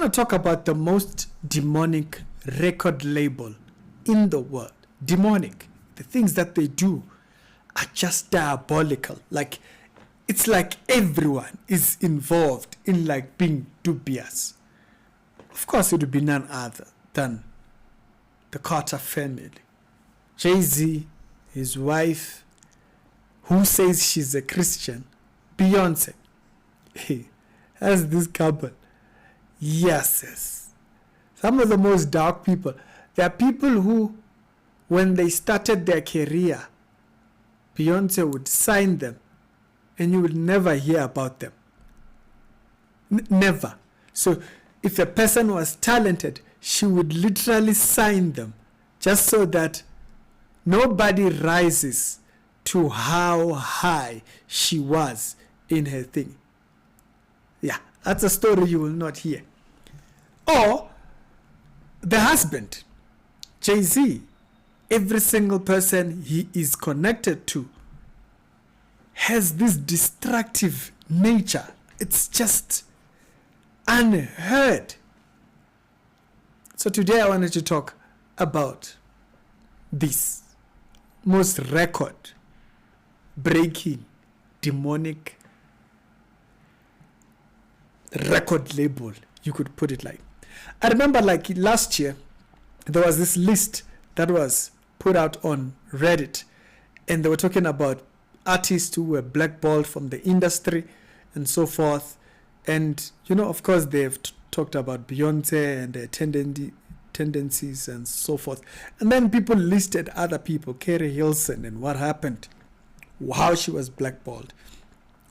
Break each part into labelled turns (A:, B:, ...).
A: want to talk about the most demonic record label in the world. Demonic. The things that they do are just diabolical. Like, it's like everyone is involved in like being dubious. Of course, it would be none other than the Carter family. Jay-Z, his wife, who says she's a Christian, Beyonce. Has this couple. Yes. Some of the most dark people. There are people who, when they started their career, Beyonce would sign them and you would never hear about them. Never. So if a person was talented, she would literally sign them just so that nobody rises to how high she was in her thing. Yeah, that's a story you will not hear. Or the husband, Jay-Z, every single person he is connected to has this destructive nature. It's just unheard. So today I wanted to talk about this most record-breaking, demonic record label, you could put it like. I remember like last year, there was this list that was put out on Reddit, and they were talking about artists who were blackballed from the industry and so forth. And, you know, of course, they've talked about Beyonce and their tendencies and so forth. And then people listed other people, Carrie Hilson, and what happened, how she was blackballed,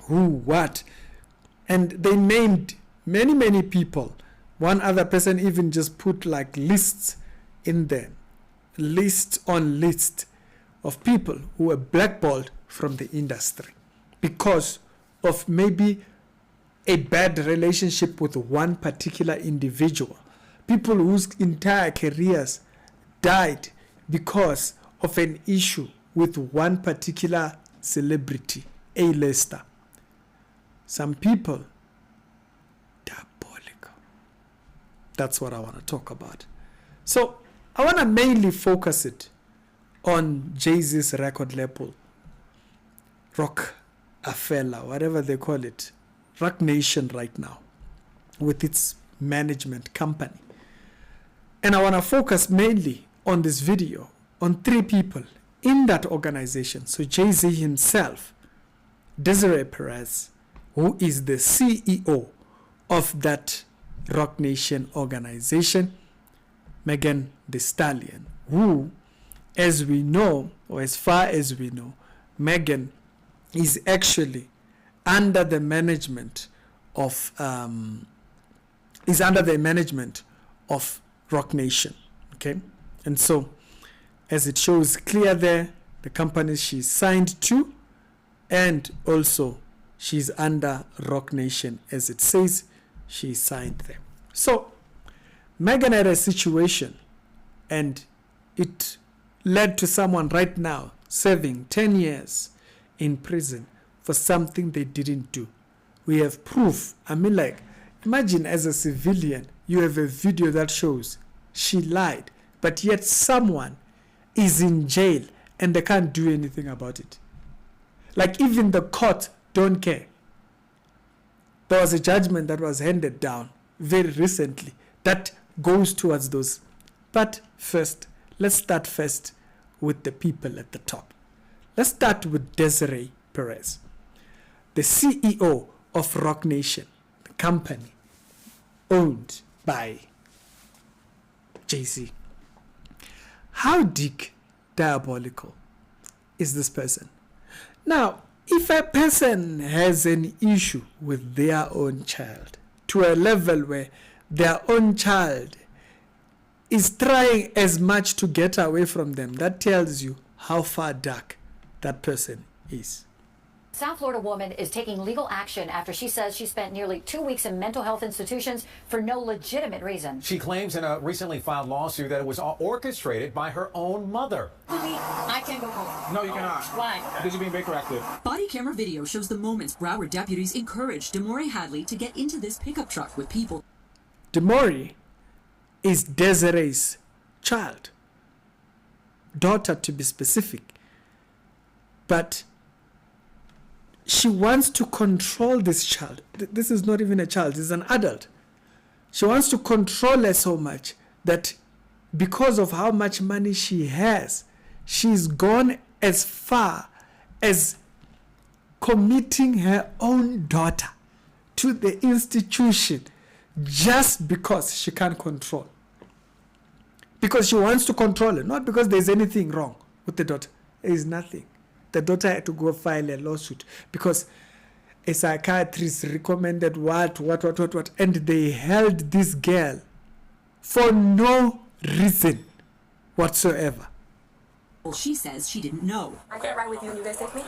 A: who, what. And they named many people. One other person even just put like lists in there, list on list of people who were blackballed from the industry because of maybe a bad relationship with one particular individual. People whose entire careers died because of an issue with one particular celebrity, A-lister. Some people, diabolical. That's what I want to talk about. So I want to mainly focus it on Jay-Z's record label, Roc Afella, whatever they call it, Roc Nation right now, with its management company. And I want to focus mainly on this video on 3 people in that organization. So Jay-Z himself, Desiree Perez, who is the CEO of that Roc Nation organization, Megan Thee Stallion, who, as we know, or as far as we know, Megan is actually under the management of Roc Nation. Okay, and so as it shows clear there, the companies she's signed to, and also she's under Roc Nation, as it says she signed there. So Megan had a situation, and it led to someone right now serving 10 years in prison for something they didn't do. We have proof. I mean, like, imagine as a civilian, you have a video that shows she lied, but yet someone is in jail and they can't do anything about it. Like, even the court don't care. There was a judgment that was handed down very recently that goes towards those. But first, let's start first with the people at the top. Let's start with Desiree Perez, the CEO of Roc Nation, the company owned by Jay-Z. How diabolical is this person? Now, if a person has an issue with their own child to a level where their own child is trying as much to get away from them, that tells you how far dark that person is.
B: South Florida woman is taking legal action after she says she spent nearly 2 weeks in mental health institutions for no legitimate reason.
C: She claims in a recently filed lawsuit that it was orchestrated by her own mother.
B: I can go home.
C: No, you cannot.
B: Why?
C: Because you're being very corrective.
D: Body camera video shows the moments Broward deputies encouraged Demore Hadley to get into this pickup truck with people.
A: Demori is Desiree's child, daughter to be specific. But she wants to control this child. This is not even a child, it's an adult. She wants to control her so much that because of how much money she has, she's gone as far as committing her own daughter to the institution just because she can't control. Because she wants to control her, not because there's anything wrong with the daughter. There is nothing. The daughter had to go file a lawsuit because a psychiatrist recommended what, and they held this girl for no reason whatsoever.
D: Well, she says she didn't know.
E: I can ride with you and you guys take me?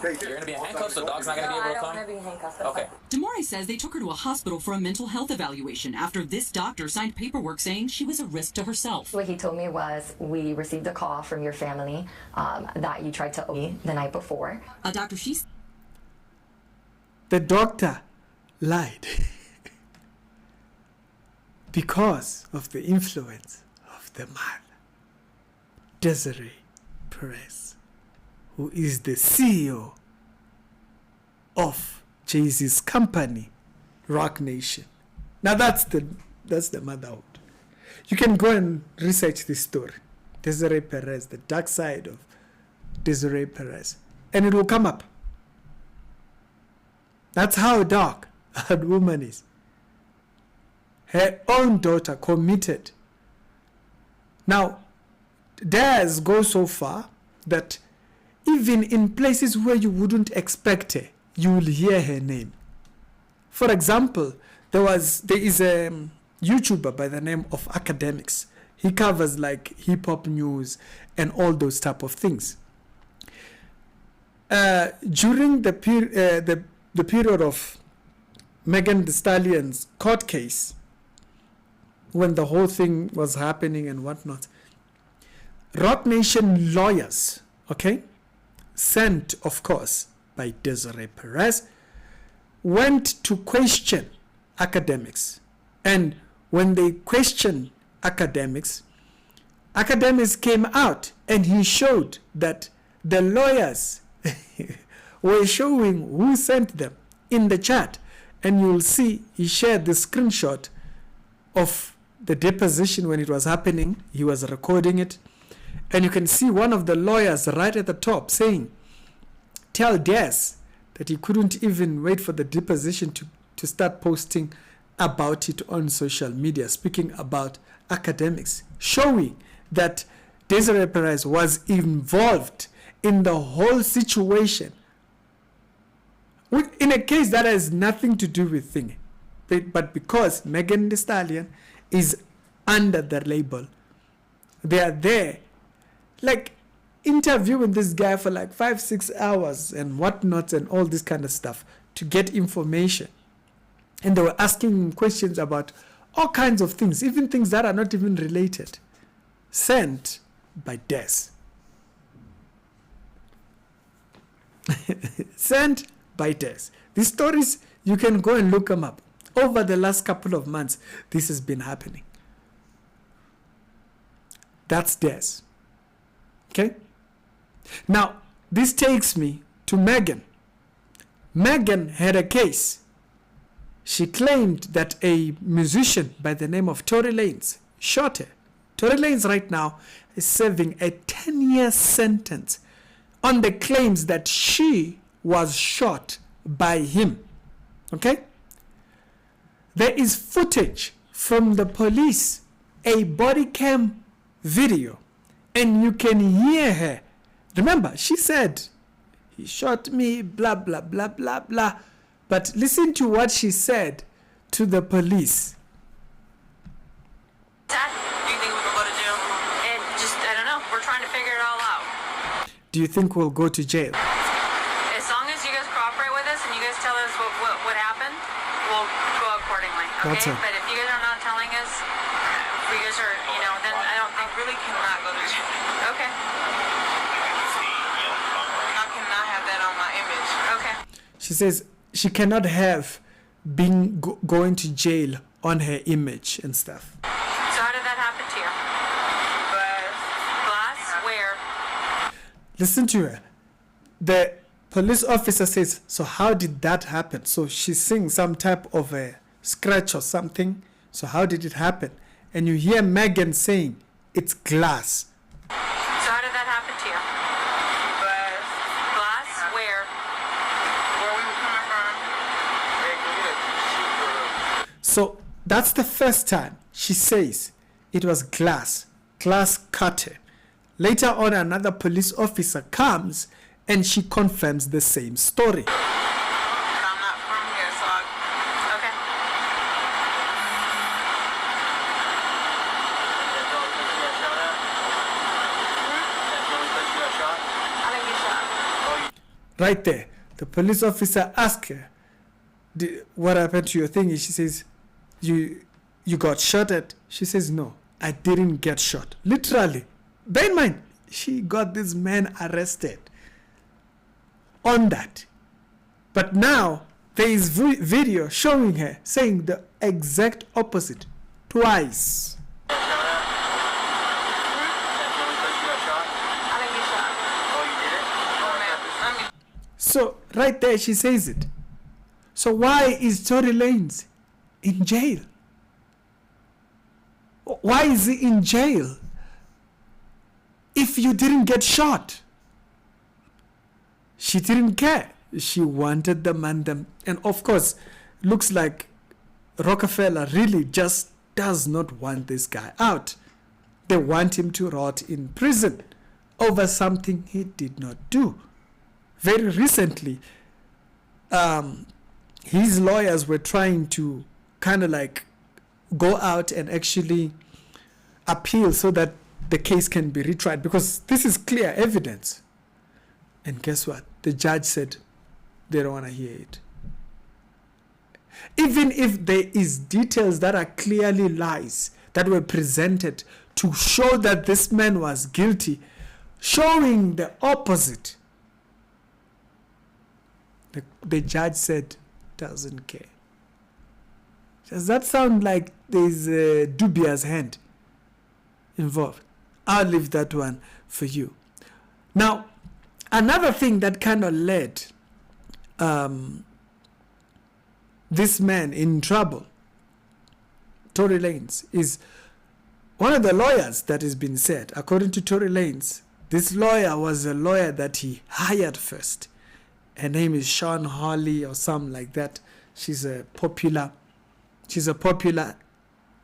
F: You're going to be in handcuffs, so the dog's not going to be able to come?
E: I don't want to be handcuffed.
F: Okay.
D: Demori says they took her to a hospital for a mental health evaluation after this doctor signed paperwork saying she was a risk to herself.
G: What he told me was, we received a call from your family that you tried to me the night before.
D: A doctor
A: The doctor lied because of the influence of the mother, Desiree Perez, who is the CEO of Jay-Z's company, Roc Nation. Now that's the motherhood. You can go and research this story, Desiree Perez, the dark side of Desiree Perez, and it will come up. That's how dark a woman is. Her own daughter committed. Now, dares go so far that even in places where you wouldn't expect her, you will hear her name. For example, there is a YouTuber by the name of Academics. He covers like hip-hop news and all those type of things. During the period of Megan Thee Stallion's court case, when the whole thing was happening and whatnot, Roc Nation lawyers, sent, of course, by Desiree Perez, went to question Academics. And when they questioned Academics came out and he showed that the lawyers were showing who sent them in the chat. And you'll see he shared the screenshot of the deposition when it was happening. He was recording it. And you can see one of the lawyers right at the top saying, tell Des that he couldn't even wait for the deposition to start posting about it on social media, speaking about Academics, showing that Desiree Perez was involved in the whole situation in a case that has nothing to do with thing. But because Megan Thee Stallion is under the label, they are there like interviewing this guy for like 5-6 hours and whatnot and all this kind of stuff to get information. And they were asking him questions about all kinds of things, even things that are not even related, sent by Des. Sent by Des. These stories, you can go and look them up. Over the last couple of months, this has been happening. That's Des. Okay? Now, this takes me to Megan. Megan had a case. She claimed that a musician by the name of Tory Lanez shot her. Tory Lanez right now is serving a 10-year sentence on the claims that she was shot by him. Okay? There is footage from the police, a body cam video, and you can hear her. Remember, she said, he shot me, blah, blah, blah, blah, blah. But listen to what she said to the police.
E: Dad, do you think we can go to jail? And just, I don't know, we're trying to figure it all out.
A: Do you think we'll go to jail?
E: As long as you guys cooperate with us and you guys tell us what happened, we'll go accordingly, okay?
A: That's it.
E: But if you guys are not telling us, if you guys are, then I don't think really cannot go to jail. Okay. I cannot have that on my image. Okay.
A: She says she cannot have been going to jail on her image and stuff.
E: So how did that happen to you? Glass? Where?
A: Listen to her. The police officer says, so how did that happen? So she's seeing some type of a scratch or something. So how did it happen? And you hear Megan saying, it's glass.
E: So how did that happen to you? Glass? Where? Where we were coming from.
A: So that's the first time she says it was glass cutter. Later on, another police officer comes and she confirms the same story.
E: I'm not from here, so okay. I didn't get shot.
A: Right there, the police officer asks her, what happened to your thingy? She says, you got shot at? She says, no, I didn't get shot. Literally. Bear in mind, she got this man arrested on that. But now, there is video showing her saying the exact opposite twice.
E: I didn't get shot. Oh, you did it?
A: So, right there, she says it. So why is Tory Lanez in jail? Why is he in jail if you didn't get shot? She didn't care. She wanted the man. And of course, looks like Rockefeller really just does not want this guy out. They want him to rot in prison over something he did not do. Very recently, his lawyers were trying to kind of like go out and actually appeal so that the case can be retried, because this is clear evidence. And guess what? The judge said they don't want to hear it. Even if there is details that are clearly lies that were presented to show that this man was guilty, showing the opposite, the judge said doesn't care. Does that sound like there's a dubious hand involved? I'll leave that one for you. Now, another thing that kind of led this man in trouble, Tory Lanez, is one of the lawyers that has been said. According to Tory Lanez, this lawyer was a lawyer that he hired first. Her name is Sean Hawley or something like that. She's a popular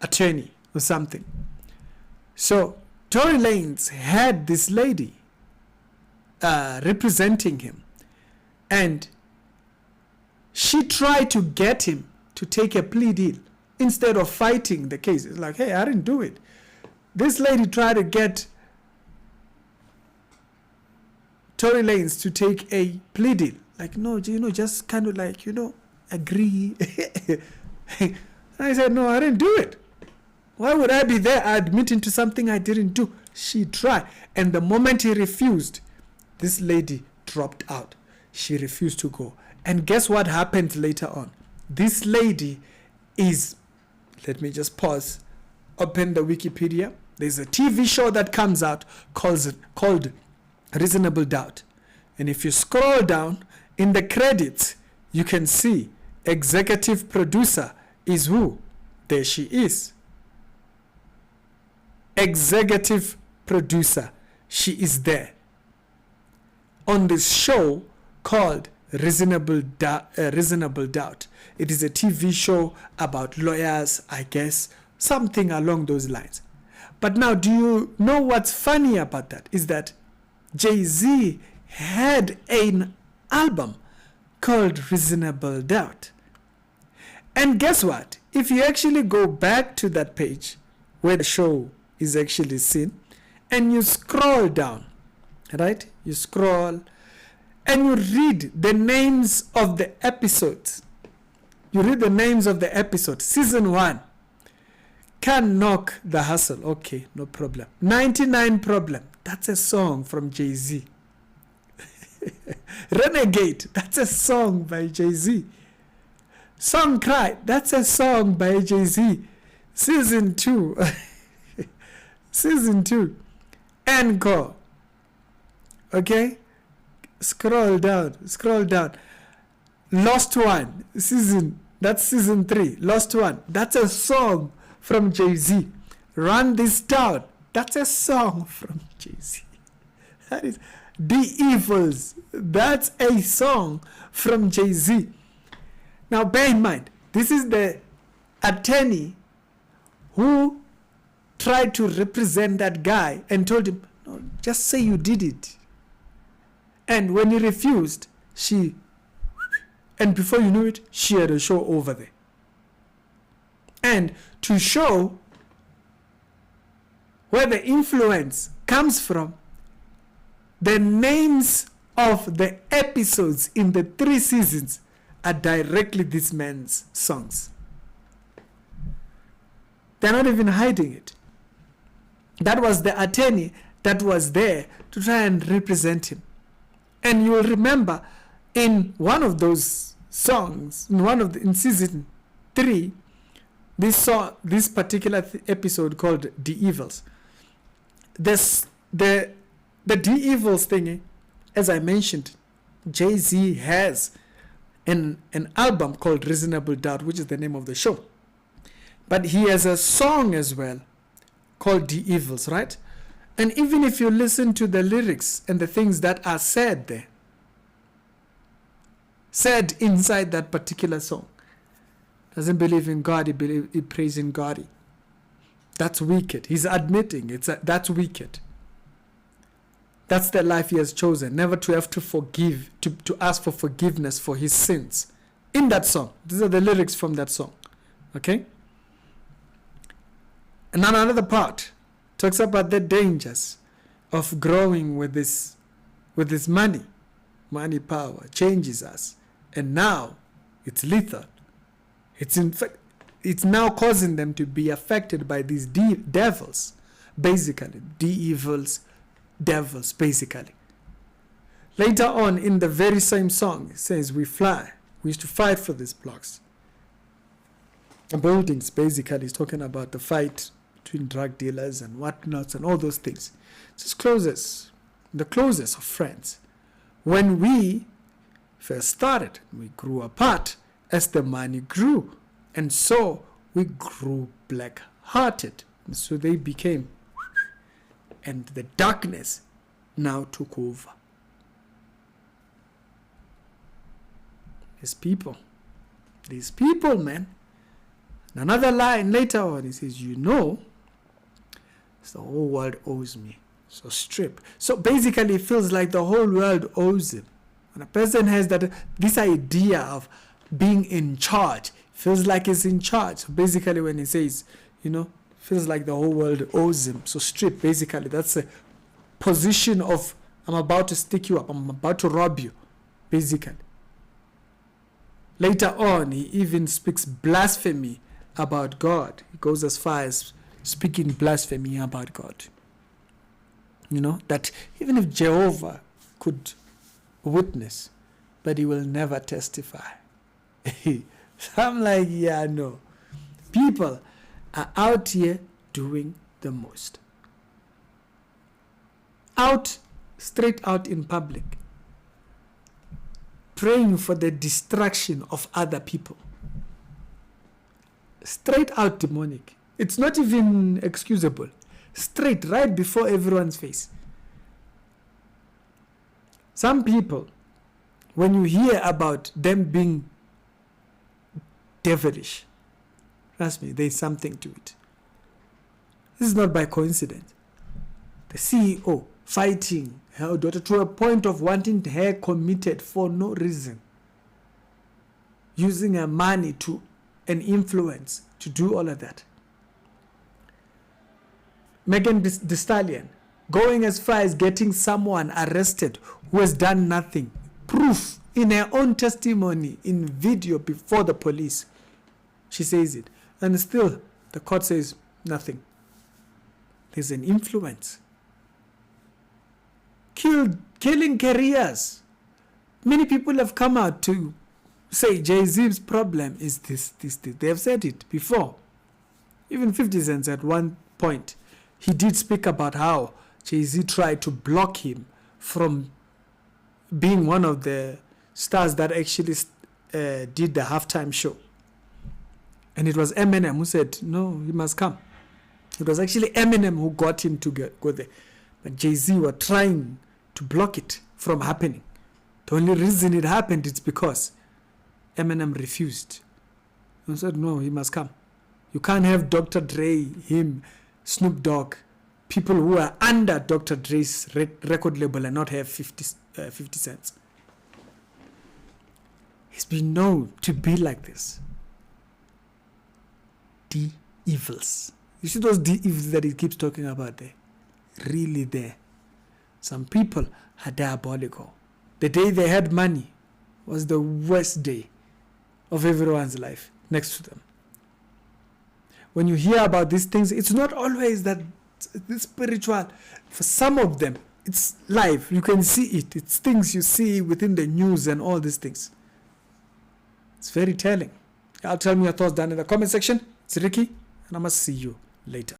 A: attorney or something. So Tory Lanez had this lady representing him, and she tried to get him to take a plea deal instead of fighting the case. It's like, hey, I didn't do it. This lady tried to get Tory Lanez to take a plea deal. Like, no, just kind of like, agree. I said, no, I didn't do it. Why would I be there admitting to something I didn't do? She tried. And the moment he refused, this lady dropped out. She refused to go. And guess what happened later on? This lady is, let me just pause, open the Wikipedia. There's a TV show that comes out called Reasonable Doubt. And if you scroll down in the credits, you can see executive producer is who? There she is. Executive producer. She is there. On this show called Reasonable Doubt. It is a TV show about lawyers, I guess, something along those lines. But now, do you know what's funny about that? Is that Jay-Z had an album called Reasonable Doubt. And guess what? If you actually go back to that page where the show is actually seen, and you scroll down, right? You scroll and you read the names of the episodes. You read the names of the episodes. Season 1, Can't Knock the Hustle. Okay, no problem. 99 Problem. That's a song from Jay-Z. Renegade. That's a song by Jay-Z. Song Cry, that's a song by Jay-Z. Season 2. Season 2. Encore. Okay? Scroll down. Lost One. That's season 3. Lost One. That's a song from Jay-Z. Run This Down. That's a song from Jay-Z. That is The Evils. That's a song from Jay-Z. Now bear in mind, this is the attorney who tried to represent that guy and told him, no, just say you did it. And when he refused, and before you knew it, she had a show over there. And to show where the influence comes from, the names of the episodes in the 3 seasons are directly this man's songs. They're not even hiding it. That was the attorney that was there to try and represent him. And you will remember in one of those songs, in season 3, this particular episode called The Evils. The The Evils thing, as I mentioned, Jay-Z has an album called Reasonable Doubt, which is the name of the show. But he has a song as well called The Evils, right? And even if you listen to the lyrics and the things that are said there, said inside that particular song, doesn't believe in God, he prays in God. That's wicked. He's admitting that's wicked. That's the life he has chosen, never to have to forgive, to ask for forgiveness for his sins. In that song. These are the lyrics from that song. Okay? And then another part talks about the dangers of growing with this money. Money power changes us. And now it's lethal. It's now causing them to be affected by these devils. Basically, evils, devils, basically. Later on in the very same song, it says, we used to fight for these blocks. The buildings, basically, is talking about the fight between drug dealers and whatnots and all those things. It's the closest of friends. When we first started, we grew apart as the money grew. And so we grew black-hearted. And so they became, and the darkness now took over. These people, man. And another line later on, he says, the whole world owes me. So strip. So basically it feels like the whole world owes him. When a person has this idea of being in charge, feels like he's in charge. So basically when he says, feels like the whole world owes him. So strip, basically, that's a position of, I'm about to stick you up, I'm about to rob you, basically. Later on, he even speaks blasphemy about God. He goes as far as speaking blasphemy about God. That even if Jehovah could witness, but he will never testify. I'm like, yeah, no. People are out here doing the most. Straight out in public, praying for the destruction of other people. Straight out demonic. It's not even excusable. Straight, right before everyone's face. Some people, when you hear about them being devilish, trust me, there's something to it. This is not by coincidence. The CEO fighting her daughter to a point of wanting her committed for no reason, using her money and influence to do all of that. Megan Thee Stallion going as far as getting someone arrested who has done nothing. Proof in her own testimony in video before the police. She says it. And still, the court says nothing. There's an influence. Killing careers. Many people have come out to say Jay-Z's problem is this. They have said it before. Even 50 Cent at one point, he did speak about how Jay-Z tried to block him from being one of the stars that actually did the halftime show. And it was Eminem who said, no, he must come. It was actually Eminem who got him to go there. But Jay-Z were trying to block it from happening. The only reason it happened is because Eminem refused. He said, no, he must come. You can't have Dr. Dre, him, Snoop Dogg, people who are under Dr. Dre's record label and not have 50 cents. He's been known to be like this. The evils. You see those evils that he keeps talking about there? Really there. Some people are diabolical. The day they had money was the worst day of everyone's life next to them. When you hear about these things, it's not always that it's spiritual. For some of them, it's live. You can see it. It's things you see within the news and all these things. It's very telling. I'll tell me your thoughts down in the comment section. It's Ricky, and I must see you later.